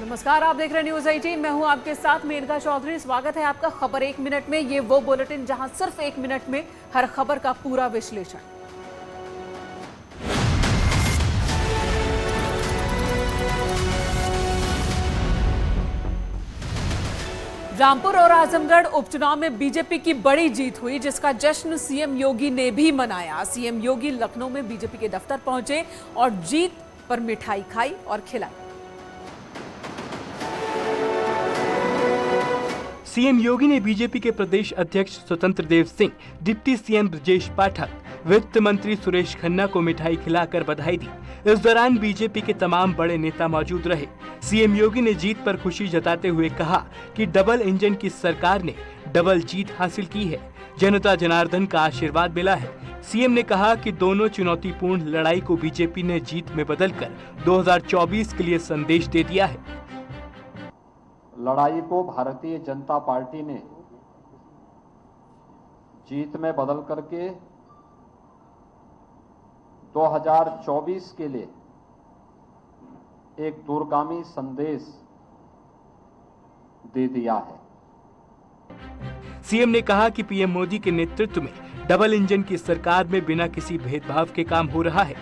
नमस्कार, आप देख रहे हैं न्यूज 18। मैं हूं आपके साथ मेनका चौधरी। स्वागत है आपका खबर एक मिनट में। ये वो बुलेटिन जहां सिर्फ एक मिनट में हर खबर का पूरा विश्लेषण। रामपुर और आजमगढ़ उपचुनाव में बीजेपी की बड़ी जीत हुई, जिसका जश्न सीएम योगी ने भी मनाया। सीएम योगी लखनऊ में बीजेपी के दफ्तर पहुंचे और जीत पर मिठाई खाई और खिलाई। सीएम योगी ने बीजेपी के प्रदेश अध्यक्ष स्वतंत्र देव सिंह, डिप्टी सीएम ब्रजेश पाठक, वित्त मंत्री सुरेश खन्ना को मिठाई खिलाकर बधाई दी। इस दौरान बीजेपी के तमाम बड़े नेता मौजूद रहे। सीएम योगी ने जीत पर खुशी जताते हुए कहा कि डबल इंजन की सरकार ने डबल जीत हासिल की है। जनता जनार्दन का आशीर्वाद मिला है। सीएम ने कहा कि दोनों चुनौतीपूर्ण लड़ाई को बीजेपी ने जीत में बदलकर 2024 के लिए संदेश दे दिया है। लड़ाई को भारतीय जनता पार्टी ने जीत में बदल करके 2024 के लिए एक दूरगामी संदेश दे दिया है। सीएम ने कहा कि पीएम मोदी के नेतृत्व में डबल इंजन की सरकार में बिना किसी भेदभाव के काम हो रहा है।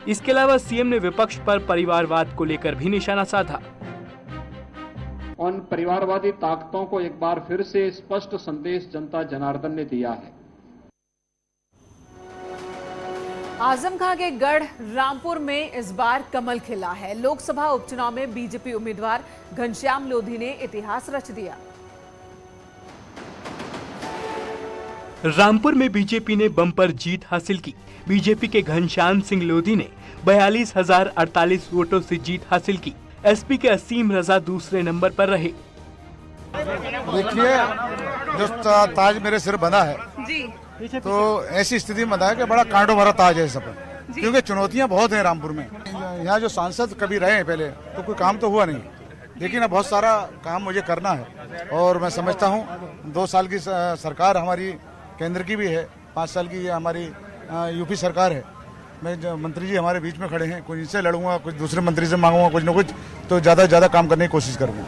इसके अलावा सीएम ने विपक्ष पर परिवारवाद को लेकर भी निशाना साधा। उन परिवारवादी ताकतों को एक बार फिर से स्पष्ट संदेश जनता जनार्दन ने दिया है। आजमगढ़ के गढ़ रामपुर में इस बार कमल खिला है। लोकसभा उपचुनाव में बीजेपी उम्मीदवार घनश्याम लोधी ने इतिहास रच दिया। रामपुर में बीजेपी ने बम्पर जीत हासिल की। बीजेपी के घनश्याम सिंह लोधी ने 42,048 वोटों से जीत हासिल की। एसपी के असीम रजा दूसरे नंबर पर रहे। देखिए, जो ताज मेरे सिर बंधा है जी, तो ऐसी स्थिति में बंधा है कि बड़ा कांटो भरा ताज है सब, क्योंकि चुनौतियां बहुत हैं रामपुर में। यहाँ जो सांसद कभी रहे हैं पहले, तो कोई काम तो हुआ नहीं, लेकिन अब बहुत सारा काम मुझे करना है। और मैं समझता हूँ 2 साल की सरकार हमारी केंद्र की भी है, 5 साल की हमारी यूपी सरकार है। मैं मंत्री जी हमारे बीच में खड़े हैं, कुछ इनसे लड़ूंगा, कुछ दूसरे मंत्री से मांगूंगा, कुछ न कुछ तो ज्यादा काम करने की कोशिश करूंगा।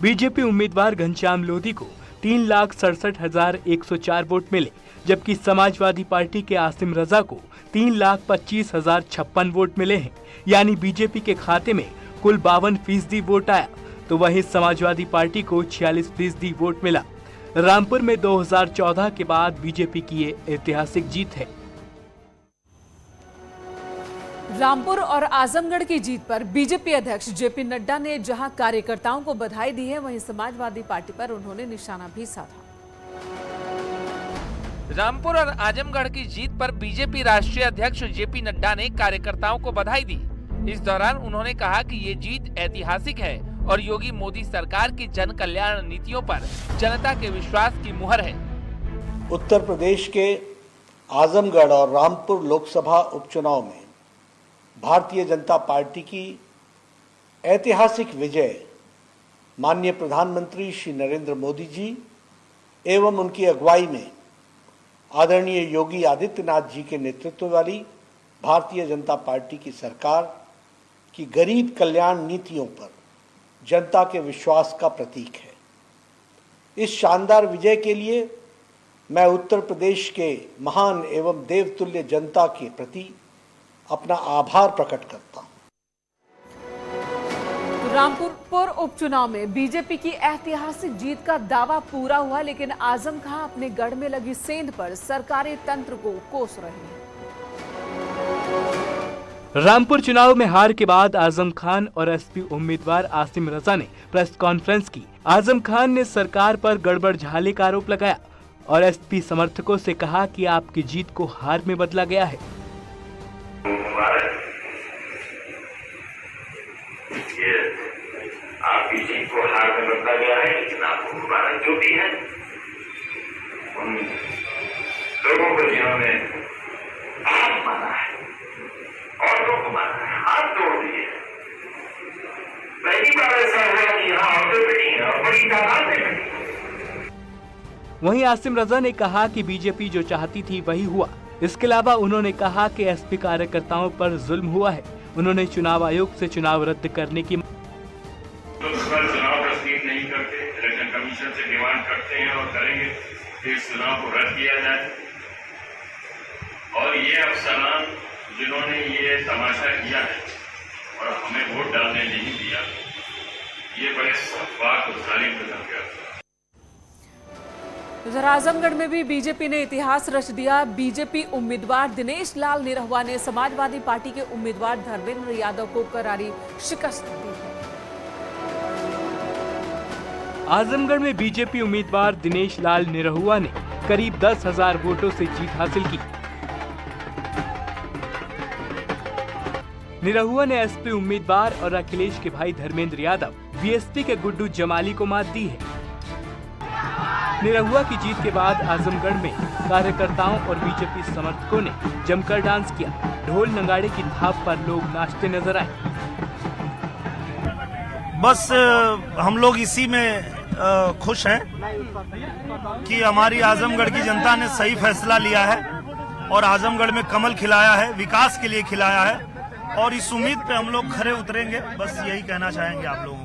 बीजेपी उम्मीदवार घनश्याम लोधी को 3,67,104 वोट मिले, जबकि समाजवादी पार्टी के आसिम रजा को 3,25,056 वोट मिले हैं। यानी बीजेपी के खाते में कुल 52% वोट आया, तो वहीं समाजवादी पार्टी को 46% वोट मिला। रामपुर में 2014 के बाद बीजेपी की ये ऐतिहासिक जीत है। रामपुर और आजमगढ़ की जीत पर बीजेपी अध्यक्ष जेपी नड्डा ने जहां कार्यकर्ताओं को बधाई दी है, वहीं समाजवादी पार्टी पर उन्होंने निशाना भी साधा। रामपुर और आजमगढ़ की जीत पर बीजेपी राष्ट्रीय अध्यक्ष जेपी नड्डा ने कार्यकर्ताओं को बधाई दी। इस दौरान उन्होंने कहा कि ये जीत ऐतिहासिक है और योगी मोदी सरकार की जन कल्याण नीतियों पर जनता के विश्वास की मुहर है। उत्तर प्रदेश के आजमगढ़ और रामपुर लोकसभा उपचुनाव में भारतीय जनता पार्टी की ऐतिहासिक विजय माननीय प्रधानमंत्री श्री नरेंद्र मोदी जी एवं उनकी अगुवाई में आदरणीय योगी आदित्यनाथ जी के नेतृत्व वाली भारतीय जनता पार्टी की सरकार की गरीब कल्याण नीतियों पर जनता के विश्वास का प्रतीक है। इस शानदार विजय के लिए मैं उत्तर प्रदेश के महान एवं देवतुल्य जनता के प्रति अपना आभार प्रकट करता हूं। रामपुर उपचुनाव में बीजेपी की ऐतिहासिक जीत का दावा पूरा हुआ, लेकिन आजम खां अपने गढ़ में लगी सेंध पर सरकारी तंत्र को कोस रहे हैं। रामपुर चुनाव में हार के बाद आजम खान और एसपी उम्मीदवार आसिम रजा ने प्रेस कॉन्फ्रेंस की। आजम खान ने सरकार पर गड़बड़ झाले का आरोप लगाया और एसपी समर्थकों से कहा कि आपकी जीत को हार में बदला गया है। आपकी जीत को हार में बदला गया है, लेकिन आपको मुबारक जो भी है उन लोगों को जिन्होंने आप माना है और लोगों को माना है, हाथ तोड़ दिए। पहली बार ऐसा हुआ कि यहाँ औरतें बैठी हैं और बड़ी तादाद में बैठी। वहीं आसिम रजा ने कहा कि बीजेपी जो चाहती थी वही हुआ। इसके अलावा उन्होंने कहा कि एसपी कार्यकर्ताओं पर जुल्म हुआ है। उन्होंने चुनाव आयोग से चुनाव रद्द करने की चुनाव को रद्द किया जाए और ये अफसरान जिन्होंने ये तमाशा किया है और हमें वोट डालने नहीं दिया, ये बड़े सख्त और जालिम किस्म के अफसर। उधर आजमगढ़ में भी बीजेपी ने इतिहास रच दिया। बीजेपी उम्मीदवार दिनेश लाल निरहुआ ने समाजवादी पार्टी के उम्मीदवार धर्मेंद्र यादव को करारी शिकस्त दी है। आजमगढ़ में बीजेपी उम्मीदवार दिनेश लाल निरहुआ ने करीब 10,000 वोटों से जीत हासिल की। निरहुआ ने एसपी उम्मीदवार और अखिलेश के भाई धर्मेंद्र यादव बीएसपी के गुड्डू जमाली को मात दी है। निरहुआ की जीत के बाद आजमगढ़ में कार्यकर्ताओं और बीजेपी समर्थकों ने जमकर डांस किया। ढोल नगाड़े की थाप पर लोग नाचते नजर आए। बस हम लोग इसी में खुश हैं कि हमारी आजमगढ़ की जनता ने सही फैसला लिया है और आजमगढ़ में कमल खिलाया है, विकास के लिए खिलाया है और इस उम्मीद पे हम लोग खरे उतरेंगे। बस यही कहना चाहेंगे आप लोगों को।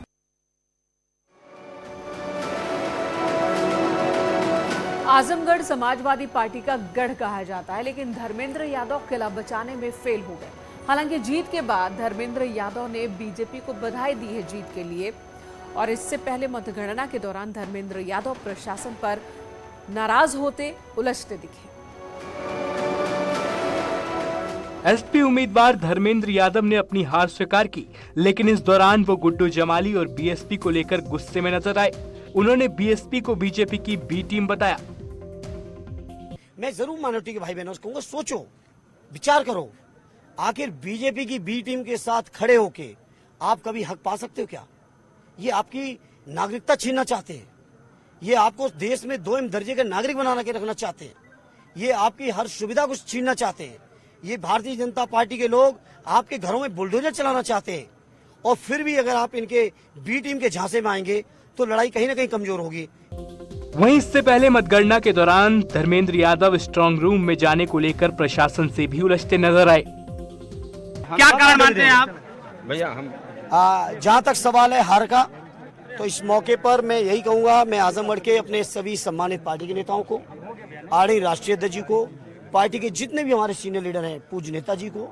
आजमगढ़ समाजवादी पार्टी का गढ़ कहा जाता है, लेकिन धर्मेंद्र यादव किला बचाने में फेल हो गए। हालांकि जीत के बाद धर्मेंद्र यादव ने बीजेपी को बधाई दी है जीत के लिए, और इससे पहले मतगणना के दौरान धर्मेंद्र यादव प्रशासन पर नाराज होते उलझते दिखे। एसपी उम्मीदवार धर्मेंद्र यादव ने अपनी हार स्वीकार की, लेकिन इस दौरान वो गुड्डू जमाली और बीएसपी को लेकर गुस्से में नजर आए। उन्होंने बीएसपी को बीजेपी की बी टीम बताया। मैं जरूर माइनॉरिटी के भाई बहनों से कहूंगा, सोचो, विचार करो, आखिर बीजेपी की बी टीम के साथ खड़े होके आप कभी हक पा सकते हो क्या? ये आपकी नागरिकता छीनना चाहते हैं, ये आपको देश में 2 दर्जे का नागरिक बना के रखना चाहते हैं, ये आपकी हर सुविधा को छीनना चाहते हैं। ये भारतीय जनता पार्टी के लोग आपके घरों में बुलडोजर चलाना चाहते हैं, और फिर भी अगर आप इनके बी टीम के झांसे में आएंगे तो लड़ाई कहीं ना कहीं कमजोर होगी। वहीं इससे पहले मतगणना के दौरान धर्मेंद्र यादव स्ट्रांग रूम में जाने को लेकर प्रशासन से भी उलझते नजर आए। क्या कारण मानते हैं आप? भैया हम जहाँ तक सवाल है हार का, तो इस मौके पर मैं यही कहूंगा, मैं आजमगढ़ के अपने सभी सम्मानित पार्टी के नेताओं को, आरडी राष्ट्रीय अध्यक्ष जी को, पार्टी के जितने भी हमारे सीनियर लीडर हैं, पूज्य नेताजी को।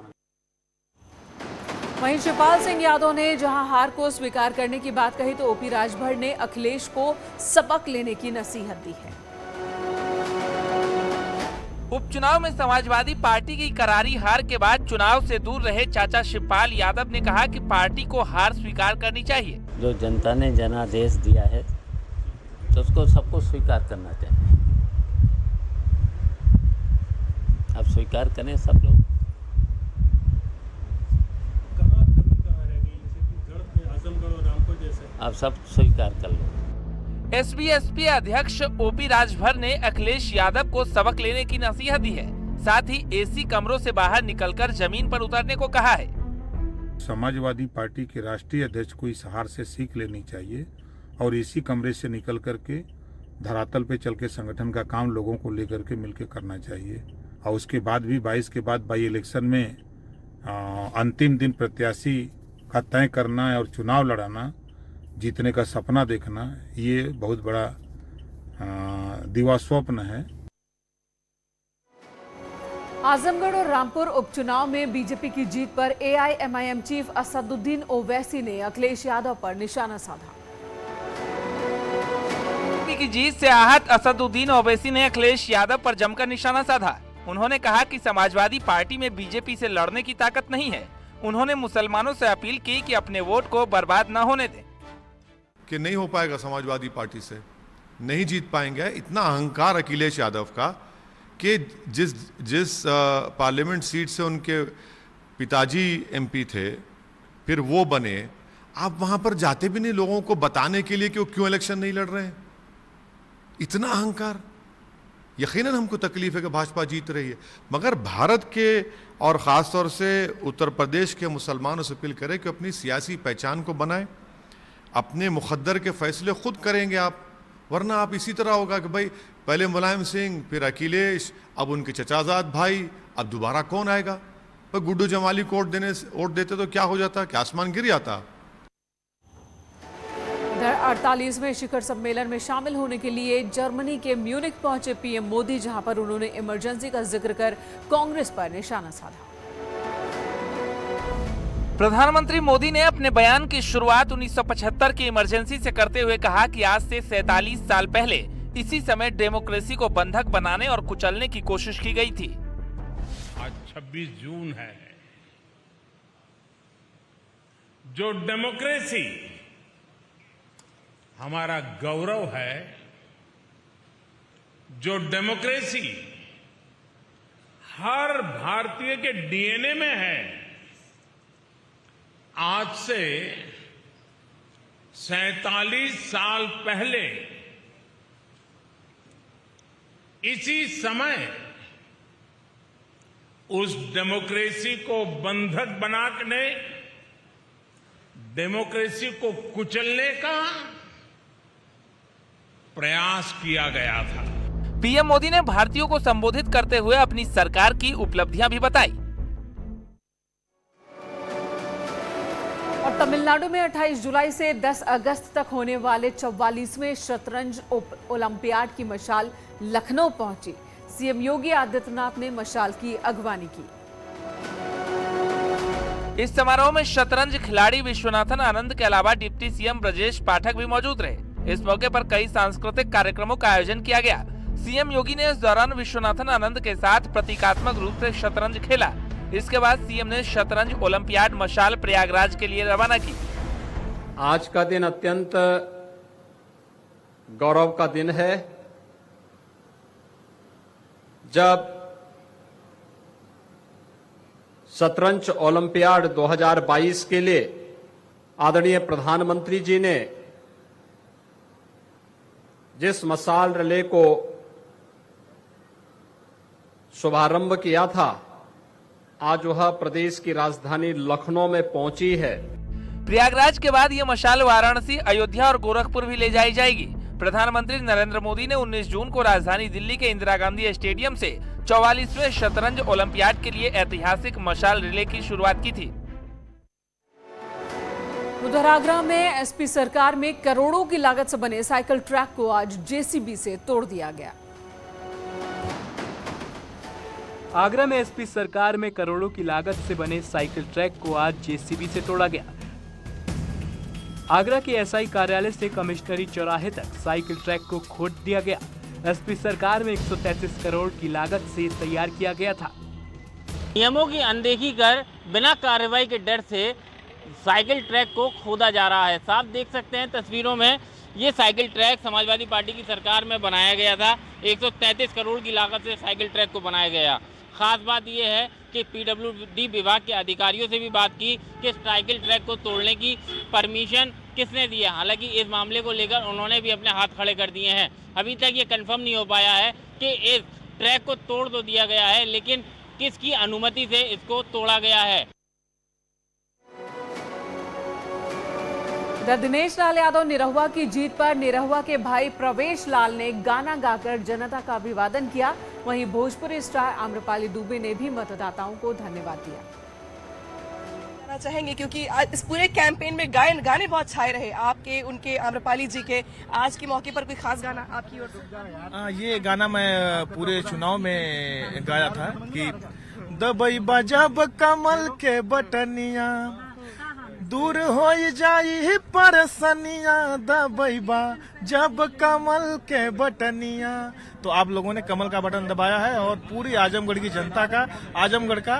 वहीं शिवपाल सिंह यादव ने जहां हार को स्वीकार करने की बात कही, तो ओपी राजभर ने अखिलेश को सबक लेने की नसीहत दी है। उपचुनाव में समाजवादी पार्टी की करारी हार के बाद चुनाव से दूर रहे चाचा शिवपाल यादव ने कहा कि पार्टी को हार स्वीकार करनी चाहिए। जो जनता ने जनादेश दिया है तो उसको सबको स्वीकार करना चाहिए। अब स्वीकार करें सब लोग। आप सब स्वीकार कर लो। एसपी अध्यक्ष ओपी राजभर ने अखिलेश यादव को सबक लेने की नसीहत दी है। साथ ही एसी कमरों से बाहर निकलकर जमीन पर उतरने को कहा है। समाजवादी पार्टी के राष्ट्रीय अध्यक्ष को इस हार से सीख लेनी चाहिए और एसी कमरे से निकल करके धरातल पे चल के संगठन का काम लोगों को लेकर के मिलकर करना चाहिए। और उसके बाद भी 22 के बाद बाई इलेक्शन में अंतिम दिन प्रत्याशी का तय करना और चुनाव लड़ाना, जीतने का सपना देखना, ये बहुत बड़ा दिवा स्वप्न है। आजमगढ़ और रामपुर उपचुनाव में बीजेपी की जीत पर एआईएमआईएम चीफ असदुद्दीन ओवैसी ने अखिलेश यादव पर निशाना साधा। की जीत से आहत असदुद्दीन ओवैसी ने अखिलेश यादव पर जमकर निशाना साधा। उन्होंने कहा कि समाजवादी पार्टी में बीजेपी से लड़ने की ताकत नहीं है। उन्होंने मुसलमानों से अपील की कि अपने वोट को बर्बाद न होने दें। कि नहीं हो पाएगा, समाजवादी पार्टी से नहीं जीत पाएंगे। इतना अहंकार अखिलेश यादव का कि जिस पार्लियामेंट सीट से उनके पिताजी एमपी थे, फिर वो बने, आप वहां पर जाते भी नहीं लोगों को बताने के लिए कि वो क्यों इलेक्शन नहीं लड़ रहे हैं। इतना अहंकार। यकीनन हमको तकलीफ है कि भाजपा जीत रही है, मगर भारत के और ख़ास तौर से उत्तर प्रदेश के मुसलमानों से अपील करें कि अपनी सियासी पहचान को बनाएं, अपने मुकद्दर के फैसले खुद करेंगे आप। वरना आप इसी तरह होगा कि भाई पहले मुलायम सिंह, फिर अखिलेश, अब उनके चचाजाद भाई, अब दोबारा कौन आएगा? पर गुड्डू जमाली को वोट देते तो क्या हो जाता? क्या आसमान गिर जाता? 48वें शिखर सम्मेलन में शामिल होने के लिए जर्मनी के म्यूनिख पहुंचे पीएम मोदी, जहां पर उन्होंने इमरजेंसी का जिक्र कर कांग्रेस पर निशाना साधा। प्रधानमंत्री मोदी ने अपने बयान की शुरुआत 1975 की इमरजेंसी से करते हुए कहा कि आज से 47 साल पहले इसी समय डेमोक्रेसी को बंधक बनाने और कुचलने की कोशिश की गई थी। आज 26 जून है। जो डेमोक्रेसी हमारा गौरव है, जो डेमोक्रेसी हर भारतीय के डीएनए में है, आज से 47 साल पहले इसी समय उस डेमोक्रेसी को बंधक बनाने, डेमोक्रेसी को कुचलने का प्रयास किया गया था। पीएम मोदी ने भारतीयों को संबोधित करते हुए अपनी सरकार की उपलब्धियां भी बताई। और तमिलनाडु में 28 जुलाई से 10 अगस्त तक होने वाले 44वें शतरंज ओलंपियाड की मशाल लखनऊ पहुंची। सीएम योगी आदित्यनाथ ने मशाल की अगवानी की। इस समारोह में शतरंज खिलाड़ी विश्वनाथन आनंद के अलावा डिप्टी सीएम ब्रजेश पाठक भी मौजूद रहे। इस मौके पर कई सांस्कृतिक कार्यक्रमों का आयोजन किया गया। सीएम योगी ने इस दौरान विश्वनाथन आनंद के साथ प्रतीकात्मक रूप से शतरंज खेला। इसके बाद सीएम ने शतरंज ओलंपियाड मशाल प्रयागराज के लिए रवाना की। आज का दिन अत्यंत गौरव का दिन है, जब शतरंज ओलंपियाड 2022 के लिए आदरणीय प्रधानमंत्री जी ने जिस मशाल रिले को शुभारंभ किया था, आज वह प्रदेश की राजधानी लखनऊ में पहुंची है। प्रयागराज के बाद ये मशाल वाराणसी, अयोध्या और गोरखपुर भी ले जाई जाएगी। प्रधानमंत्री नरेंद्र मोदी ने 19 जून को राजधानी दिल्ली के इंदिरा गांधी स्टेडियम से 44वें शतरंज ओलंपियाड के लिए ऐतिहासिक मशाल रिले की शुरुआत की थी। उधर आगरा में एसपी सरकार में करोड़ों की लागत से बने साइकिल ट्रैक को आज जेसीबी से तोड़ दिया गया। आगरा में एसपी सरकार में करोड़ों की लागत से बने साइकिल ट्रैक को आज जेसीबी से तोड़ा गया। आगरा के एसआई कार्यालय से कमिश्नरी चौराहे तक साइकिल ट्रैक को खोद दिया गया। एसपी सरकार में 133 करोड़ की लागत से तैयार किया गया था। नियमों की अनदेखी कर बिना कार्रवाई के डर से साइकिल ट्रैक को खोदा जा रहा है। साफ देख सकते हैं तस्वीरों में, ये साइकिल ट्रैक समाजवादी पार्टी की सरकार में बनाया गया था। 133 करोड़ की लागत से साइकिल ट्रैक को बनाया गया। खास बात यह है कि पीडब्ल्यूडी विभाग के अधिकारियों से भी बात की कि साइकिल ट्रैक को तोड़ने की परमिशन किसने दी है। हालांकि इस मामले को लेकर उन्होंने भी अपने हाथ खड़े कर दिए हैं। अभी तक ये कंफर्म नहीं हो पाया है कि इस ट्रैक को तोड़ तो दिया गया है, लेकिन किसकी अनुमति से इसको तोड़ा गया है। दिनेश लाल यादव निरहुआ की जीत पर निरहुआ के भाई प्रवेश लाल ने गाना गाकर जनता का अभिवादन किया। वहीं भोजपुरी स्टार आम्रपाली दुबे ने भी मतदाताओं को धन्यवाद दिया। चाहेंगे क्योंकि इस पूरे कैंपेन में गाने बहुत छाए रहे आपके, उनके, आम्रपाली जी के। आज के मौके पर कोई खास गाना आपकी ओर से? ये गाना मैं पूरे चुनाव में गाया था कि दबई बजब कमल के बटनिया, दूर हो जाई परसनिया, दबईबा जब कमल के बटनिया। तो आप लोगों ने कमल का बटन दबाया है और पूरी आजमगढ़ की जनता का, आजमगढ़ का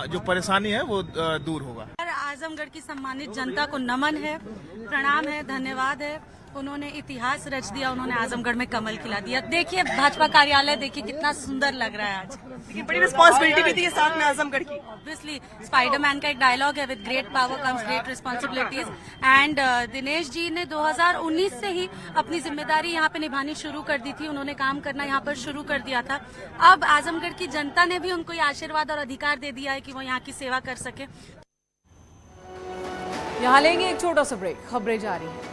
जो परेशानी है वो दूर होगा। आजमगढ़ की सम्मानित जनता को नमन है, प्रणाम है, धन्यवाद है। उन्होंने इतिहास रच दिया, उन्होंने आजमगढ़ में कमल खिला दिया। देखिए भाजपा कार्यालय, देखिए कितना सुंदर लग रहा है आज। देखिए बड़ी रिस्पॉन्सिबिलिटी भी थी ये साथ में आजमगढ़ की। ऑब्वियसली स्पाइडरमैन का एक डायलॉग है, with great power comes great responsibilities. And Dinesh ji ने 2019 से ही अपनी जिम्मेदारी यहाँ पे निभानी शुरू कर दी थी। उन्होंने काम करना यहाँ पर शुरू कर दिया था। अब आजमगढ़ की जनता ने भी उनको ये आशीर्वाद और अधिकार दे दिया है कि वो यहाँ की सेवा कर सके। यहाँ लेंगे एक छोटा सा ब्रेक, खबरें जारी हैं।